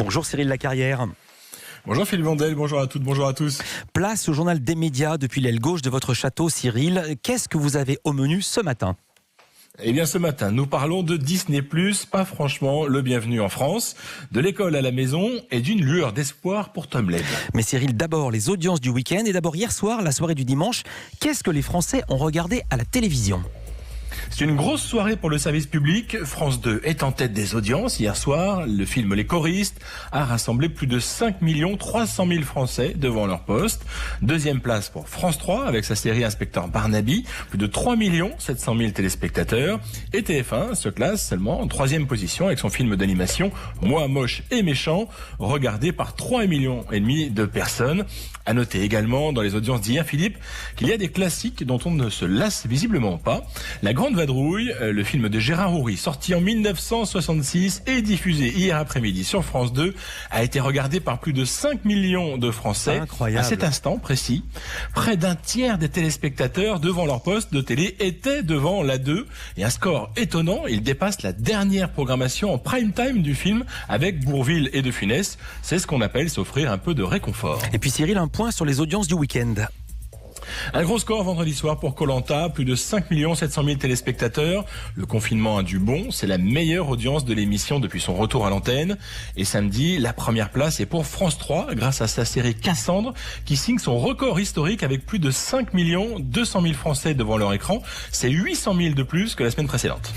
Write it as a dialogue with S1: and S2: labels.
S1: Bonjour Cyril Lacarrière.
S2: Bonjour Philippe Vandel, bonjour à toutes, bonjour à tous.
S1: Place au journal des médias depuis l'aile gauche de votre château, Cyril. Qu'est-ce que vous avez au menu ce matin ?
S2: Eh bien ce matin, nous parlons de Disney+, pas franchement le bienvenu en France, de l'école à la maison et d'une lueur d'espoir pour Tom Led.
S1: Mais Cyril, d'abord les audiences du week-end et d'abord hier soir, la soirée du dimanche. Qu'est-ce que les Français ont regardé à la télévision ?
S2: C'est une grosse soirée pour le service public. France 2 est en tête des audiences. Hier soir, le film Les Choristes a rassemblé plus de 5 300 000 Français devant leur poste. Deuxième place pour France 3 avec sa série Inspecteur Barnaby, plus de 3 700 000 téléspectateurs. Et TF1 se classe seulement en troisième position avec son film d'animation Moi moche et méchant, regardé par 3,5 millions de personnes. À noter également dans les audiences d'hier, Philippe, qu'il y a des classiques dont on ne se lasse visiblement pas. La Grande Vadrouille, le film de Gérard Houry, sorti en 1966 et diffusé hier après-midi sur France 2, a été regardé par plus de 5 millions de Français.
S1: Incroyable.
S2: À cet instant précis, près d'un tiers des téléspectateurs devant leur poste de télé étaient devant la 2. Et un score étonnant, il dépasse la dernière programmation en prime time du film avec Bourvil et De Funès. C'est ce qu'on appelle s'offrir un peu de réconfort.
S1: Et puis Cyril, un point sur les audiences du week-end.
S2: Un gros score vendredi soir pour Koh-Lanta, plus de 5 700 000 téléspectateurs. Le confinement a du bon, c'est la meilleure audience de l'émission depuis son retour à l'antenne. Et samedi, la première place est pour France 3 grâce à sa série Cassandre qui signe son record historique avec plus de 5 200 000 Français devant leur écran. C'est 800 000 de plus que la semaine précédente.